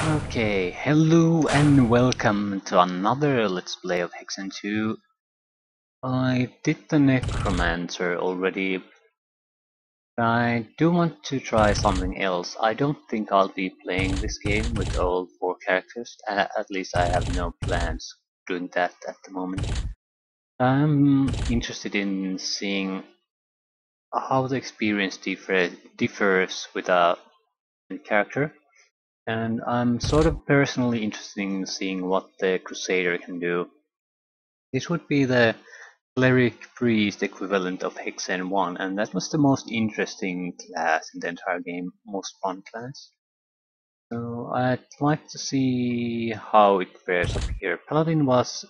Okay, hello and welcome to another Let's Play of Hexen 2. I did the Necromancer already. I do want to try something else. I don't think I'll be playing this game with all 4 characters. At least I have no plans doing that at the moment. I'm interested in seeing how the experience differs with a character. And I'm sort of personally interested in seeing what the Crusader can do. This would be the cleric priest equivalent of Hexen 1, and that was the most interesting class in the entire game, most fun class. So I'd like to see how it fares up here. Paladin was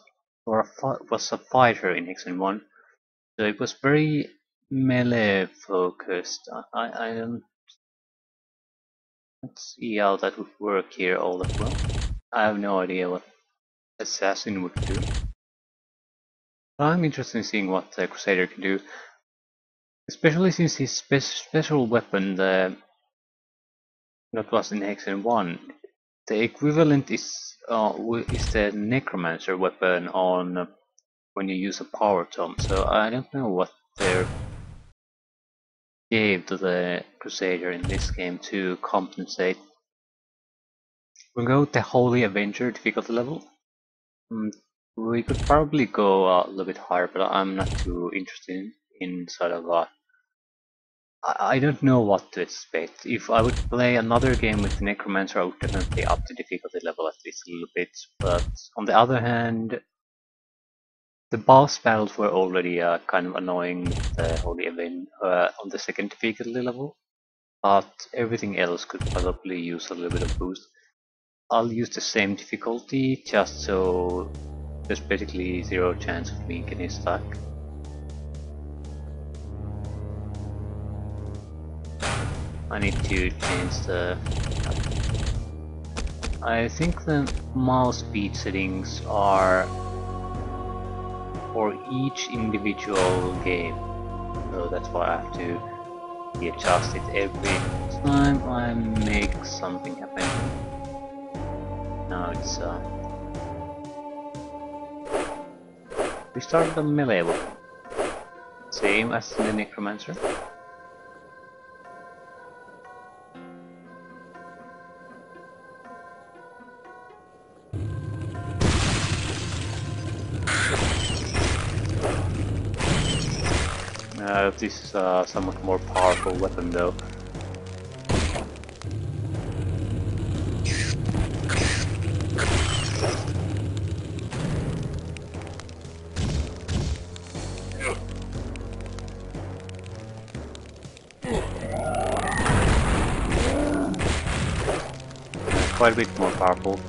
a fighter in Hexen 1, so it was very melee focused. I don't let's see how that would work here all that well. I have no idea what assassin would do. I'm interested in seeing what the Crusader can do, especially since his special weapon, that was in Hexen 1, the equivalent is the Necromancer weapon on when you use a power tome. So I don't know what they gave to the Crusader in this game to compensate. We'll go with the Holy Avenger difficulty level. We could probably go a little bit higher, but I'm not too interested in sort of I don't know what to expect. If I would play another game with the Necromancer, I would definitely up the difficulty level at least a little bit. But on the other hand, the boss battles were already kind of annoying with the Holy Event on the second difficulty level. But everything else could probably use a little bit of boost. I'll use the same difficulty just so there's basically zero chance of me getting stuck. I need to change the... I think the mouse speed settings are for each individual game, so that's why I have to readjust it every time I make something happen. Now it's we start the melee weapon, same as the Necromancer. This is a somewhat more powerful weapon though. Quite a bit more powerful.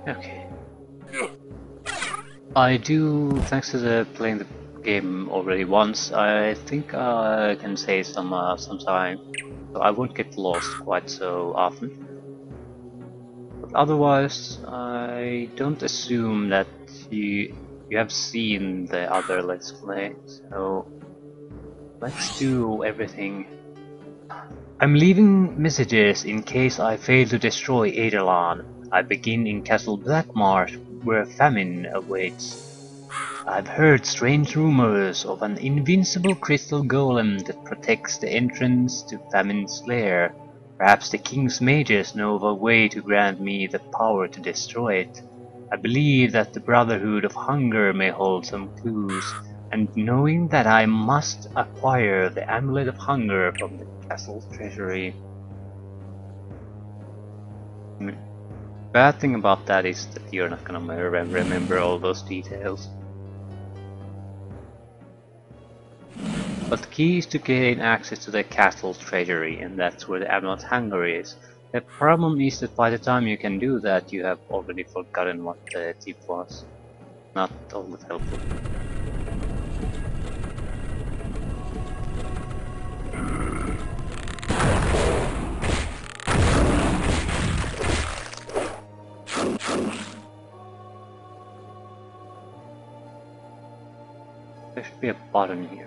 Okay. I do, thanks to playing the game already once, I think I can save some time, so I won't get lost quite so often. But otherwise, I don't assume that you have seen the other Let's Play, so let's do everything. I'm leaving messages in case I fail to destroy Eidolon. I begin in Castle Blackmarsh, where famine awaits. I've heard strange rumors of an invincible crystal golem that protects the entrance to Famine's lair. Perhaps the King's mages know of a way to grant me the power to destroy it. I believe that the Brotherhood of Hunger may hold some clues, and knowing that I must acquire the Amulet of Hunger from the castle's treasury. Bad thing about that is that you're not gonna remember all those details. But the key is to gain access to the castle's treasury, and that's where the Amulet of Hunger is. The problem is that by the time you can do that, you have already forgotten what the tip was. Not all that helpful. There should be a button here.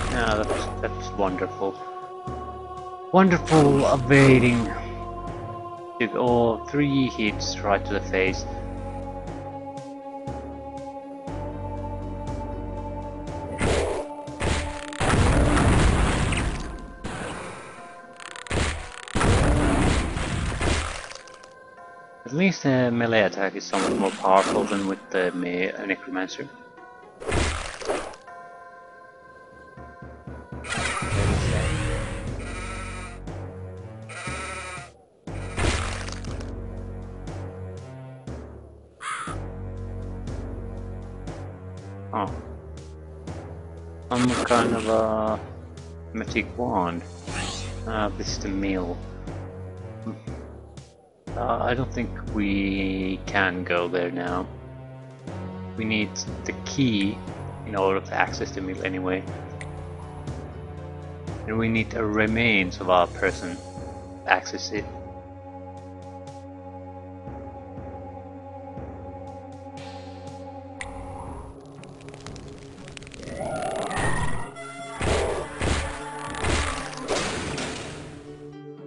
Yeah, that's wonderful. Wonderful evading. Took all 3 hits right to the face. At least the melee attack is somewhat more powerful than with the necromancer. Oh. Some kind of a magic wand. This is the mill. I don't think we can go there now. We need the key in order to access the mill anyway. And we need a remains of our person to access it.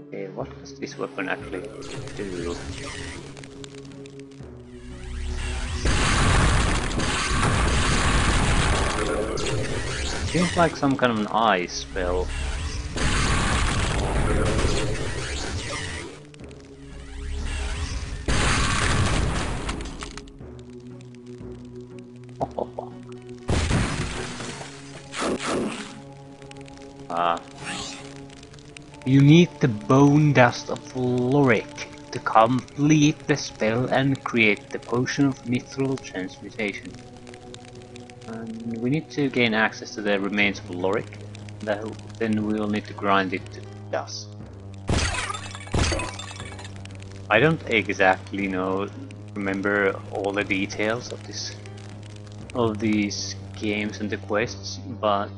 Okay, what does this weapon actually do? Seems like some kind of an ice spell. You need the bone dust of Lorik to complete the spell and create the potion of mithril transmutation. And we need to gain access to the remains of Lorik. Then we will need to grind it to dust. I don't exactly remember all the details of these games and the quests, but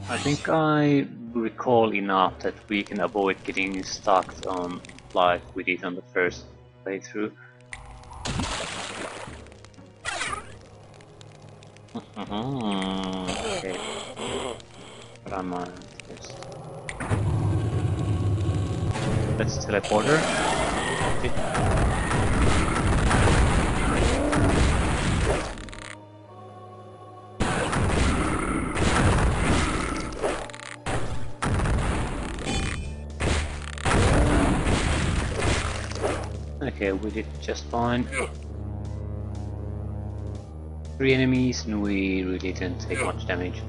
I think I recall enough that we can avoid getting stuck on like we did on the first playthrough. Okay. But I'm just... Let's teleport her. Okay, we did just fine. 3 enemies and we really didn't take much damage.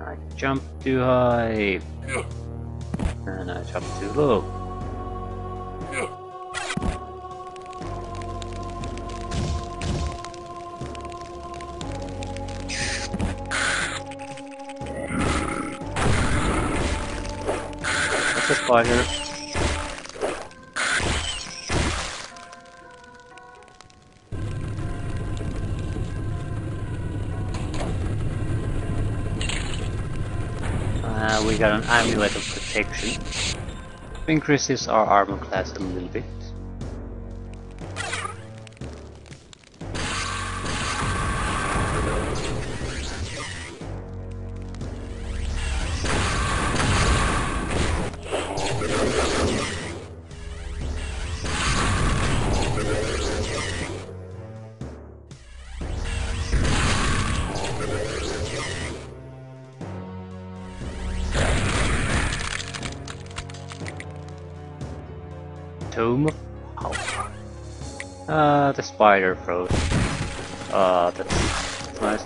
I jumped too high and I jumped too low. That's a spider. We got an amulet of protection. Increases our armor class a little bit. Tome of Power. The spider froze. That's nice.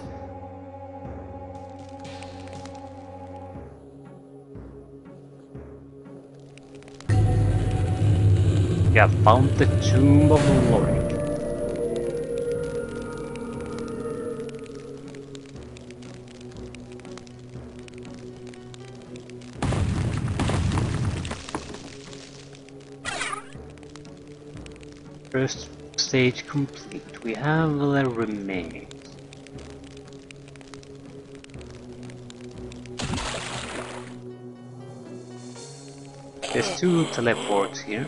Yeah, found the Tomb of Lorik. First stage complete. We have the remains. There's two teleports here.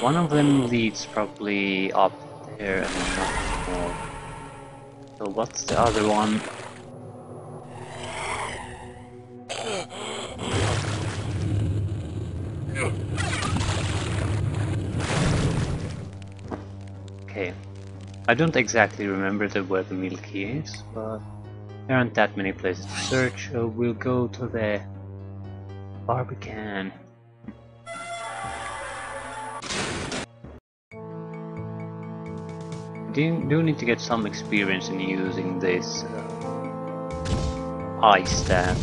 One of them leads probably up there and not more. So what's the other one? Okay. I don't exactly remember where the milk is, but there aren't that many places to search, so we'll go to the Barbican. Do need to get some experience in using this ice staff.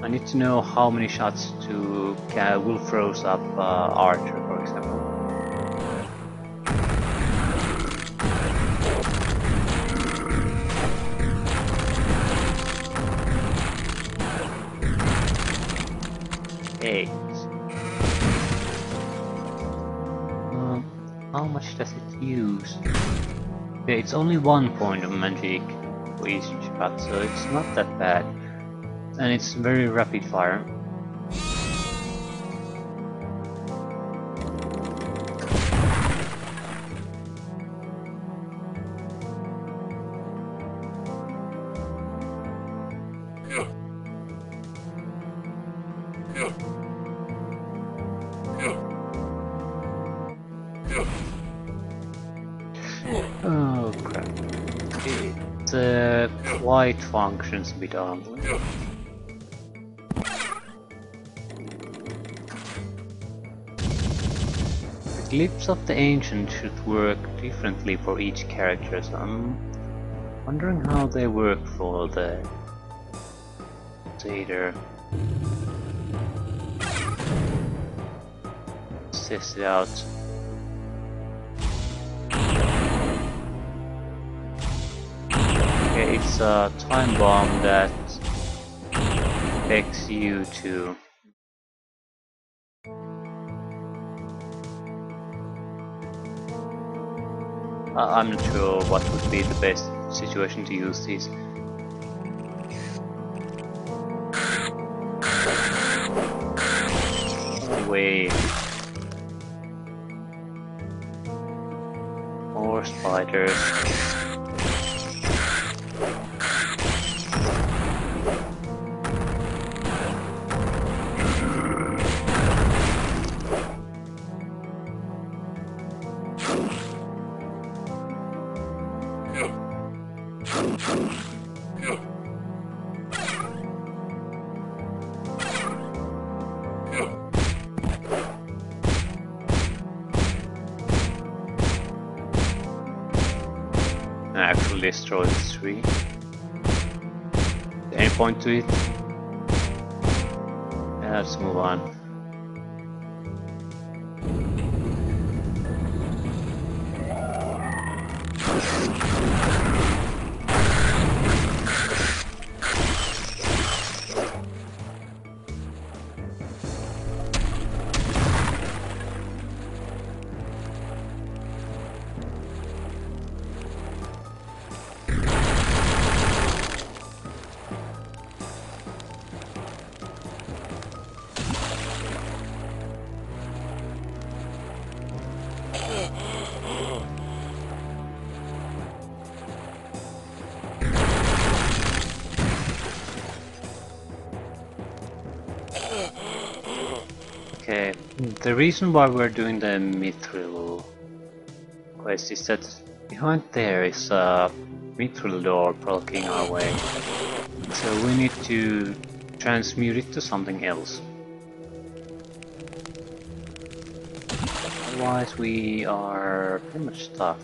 I need to know how many shots to will froze up Archer, for example. Hey. How much does it use? Yeah, it's only 1 point of magic for each shot, so it's not that bad. And it's very rapid fire. Oh crap. It quite functions a bit oddly. The glyphs of the ancient should work differently for each character, so I'm wondering how they work for the Crusader. Let's test it out. Okay, it's a time bomb that takes you to I'm not sure what would be the best situation to use these. Wait. More spiders. Actually destroy the tree. Any point to it? Yeah, let's move on. Okay, the reason why we're doing the mithril quest is that behind there is a mithril door blocking our way. So we need to transmute it to something else. Otherwise we are pretty much stuck.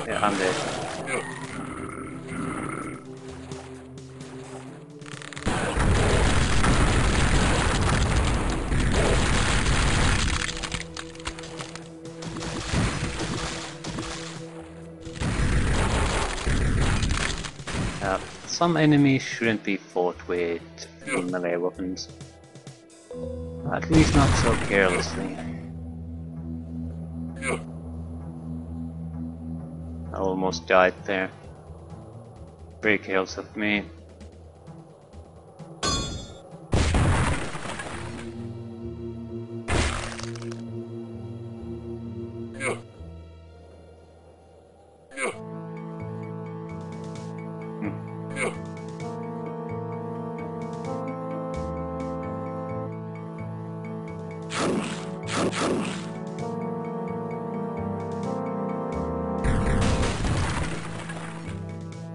Yeah, I'm dead. Some enemies shouldn't be fought with melee weapons. At least not so carelessly. I almost died there. Very careless of me.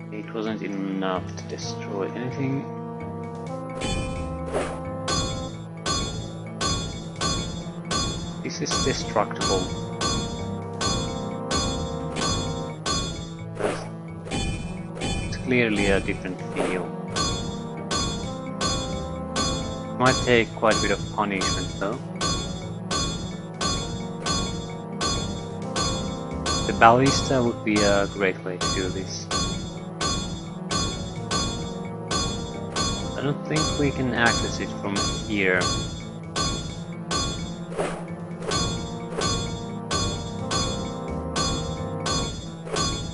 It wasn't enough to destroy anything. This is destructible. It's clearly a different feel. Might take quite a bit of punishment though. The ballista would be a great way to do this. I don't think we can access it from here.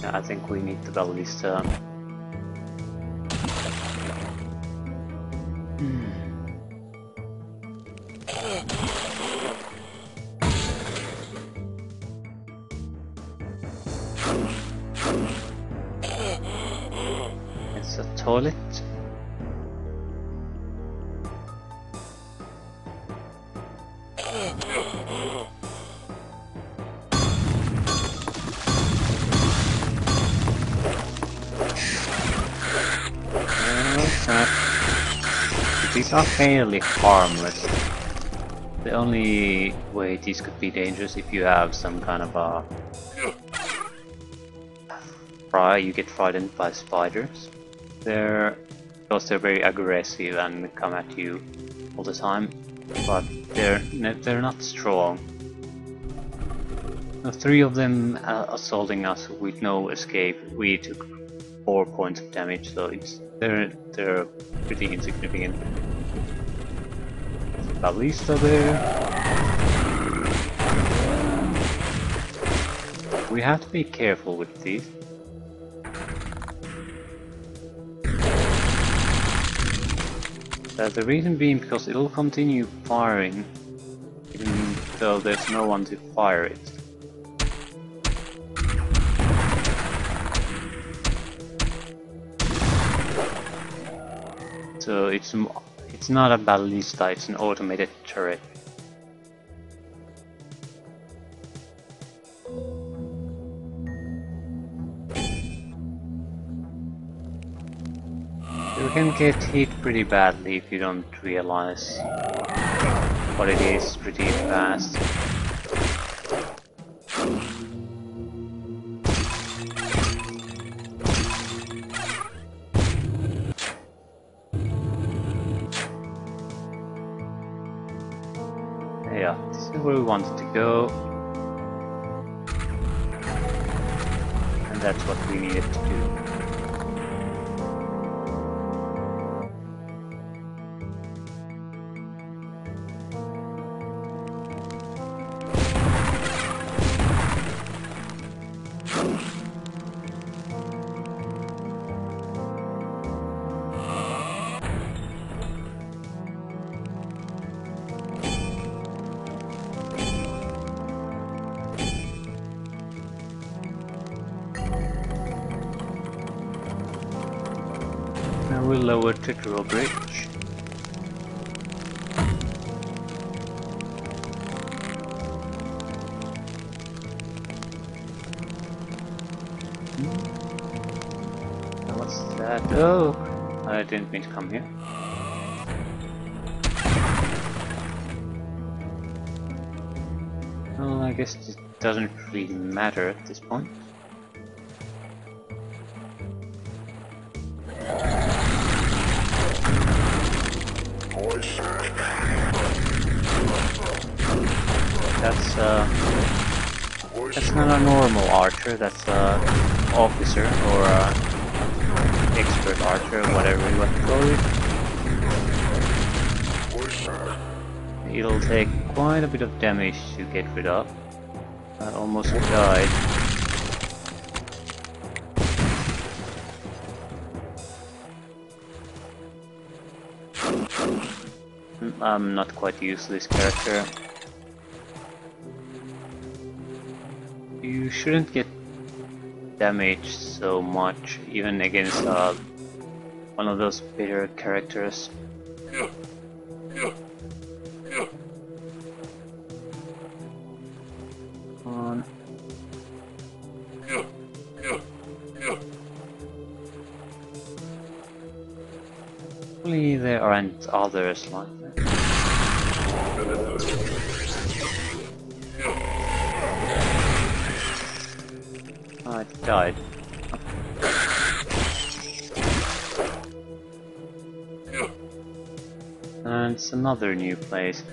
Yeah, I think we need the ballista. It's a toilet. These are fairly harmless. The only way these could be dangerous if you have some kind of a you get frightened by spiders. Because they're very aggressive and come at you all the time, but they're not strong. The 3 of them assaulting us with no escape. We took 4 points of damage, so they're pretty insignificant. Ballista there. We have to be careful with these. The reason being because it'll continue firing even though there's no one to fire it. So it's not a ballista, it's an automated turret. You can get hit pretty badly if you don't realize what it is pretty fast. Yeah, this is where we wanted to go. And that's what we needed to do. Now we'll lower to drawbridge. What's that? Oh, I didn't mean to come here. Well, I guess it doesn't really matter at this point. That's not a normal archer, that's a officer or a expert archer, whatever you want to call it. it'll take quite a bit of damage to get rid of. I almost died. I'm not quite used to this character. You shouldn't get damaged so much, even against one of those bitter characters. On. Hopefully there aren't others like that. Oh, it died. And it's another new place.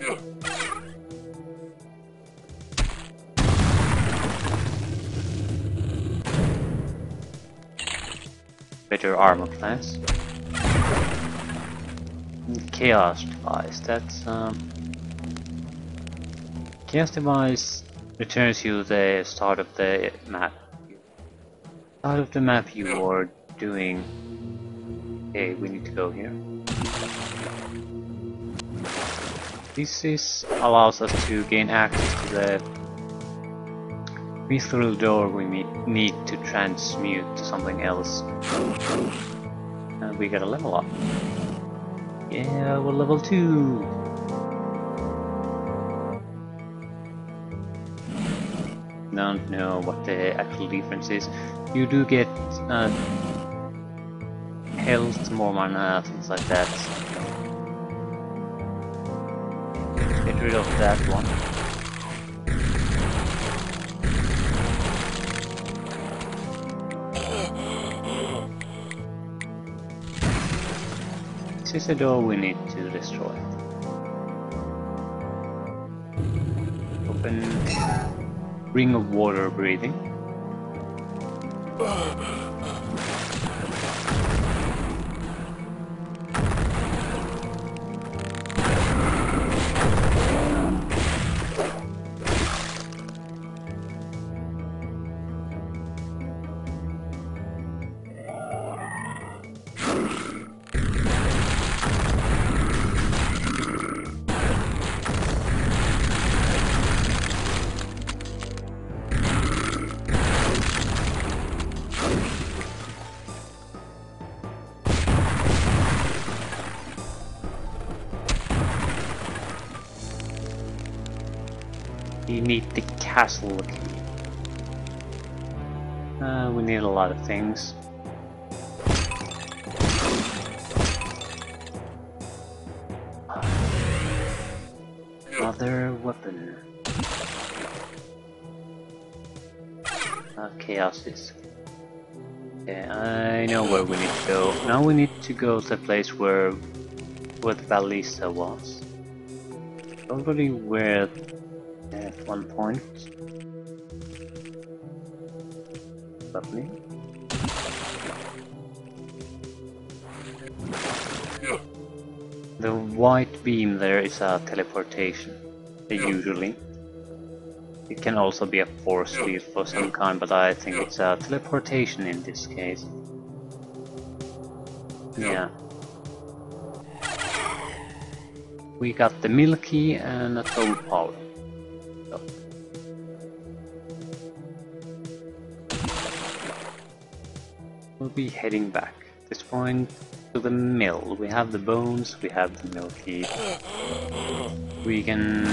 Better armor class. And Chaos device. That's Chaos device returns you the start of the map. Start of the map you are doing. Okay, we need to go here. This allows us to gain access to the mithril door we need to transmute to something else. And we gotta level up. Yeah, we're level 2! Don't know what the actual difference is. You do get health, more mana, things like that. Get rid of that one. This is a door we need to destroy. Open ring of water breathing. We need the castle key. We need a lot of things. Another weapon. Chaos disc. Okay, I know where we need to go. Now we need to go to the place where the ballista was. Already where at one point. Lovely. The white beam there is a teleportation, usually. It can also be a force field for some kind, but I think it's a teleportation in this case. Yeah. We got the Milky and a toll power. So. We'll be heading back. At this point to the mill. We have the bones, we have the Milky. We can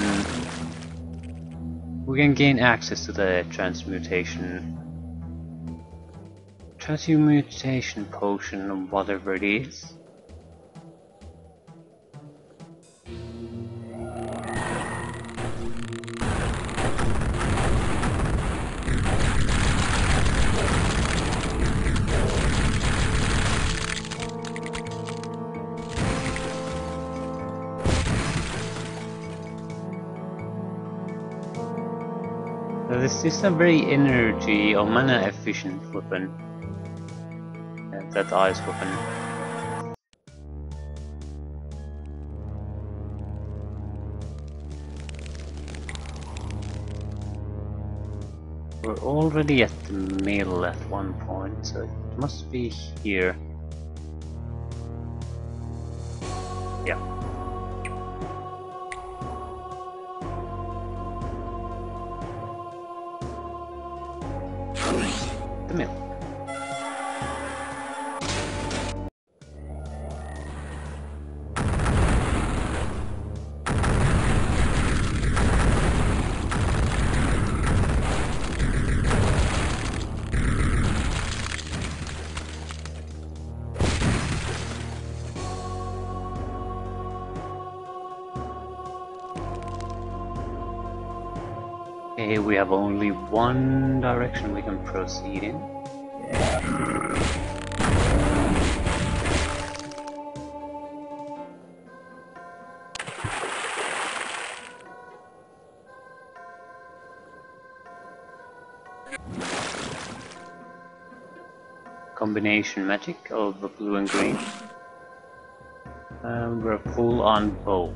gain access to the transmutation potion or whatever it is. This is a very energy or mana efficient weapon. That ice weapon. We're already at the middle at one point, so it must be here. Yeah. The mill. Okay, we have only one direction we can proceed in. Combination magic of the blue and green. We're full on both.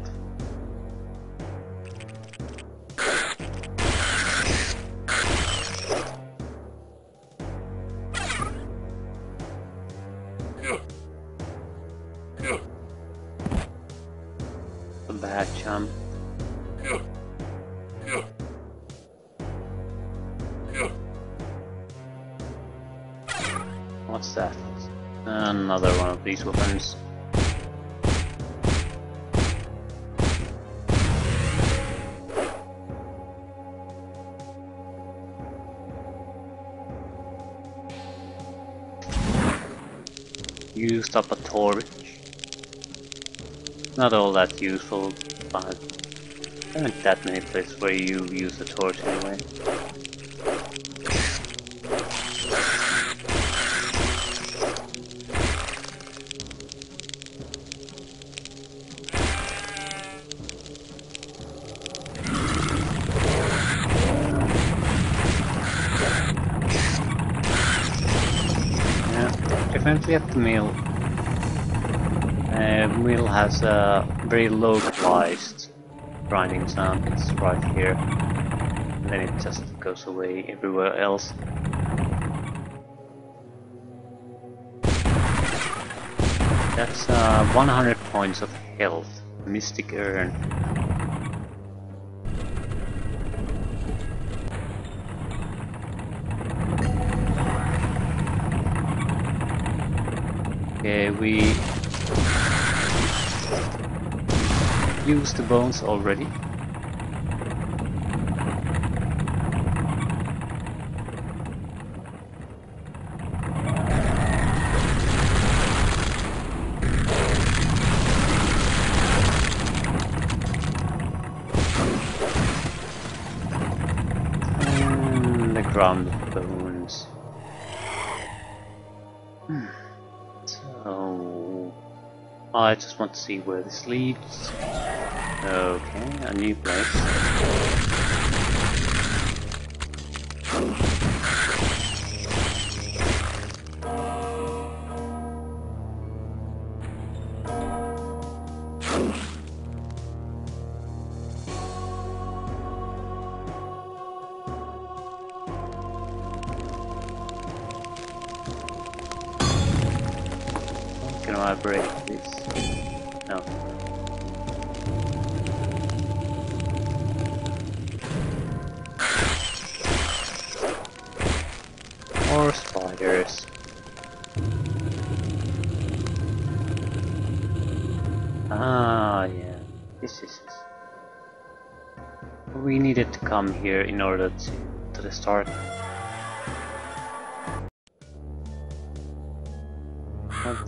A bad jump. What's that? Another one of these weapons. Used up a torch. Not all that useful, but there aren't that many places where you use a torch anyway. Definitely at the mill. Mill has a very localized grinding sound. It's right here, and then it just goes away everywhere else. That's 100 points of health. Mystic Urn. Okay, we used the bones already. And the ground bones. So I just want to see where this leads. Okay, a new place. Can I break this? No. Or spiders. Ah, yeah. This is it. We needed to come here in order to the start.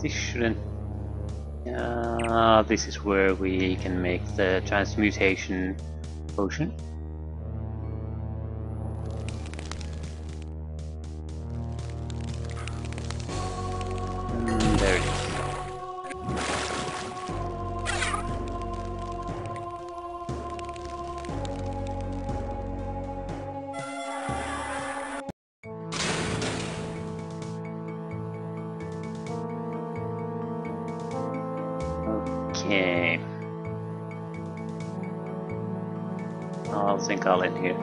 This shouldn't. This is where we can make the transmutation potion. There it is. Okay. I think I'll end here.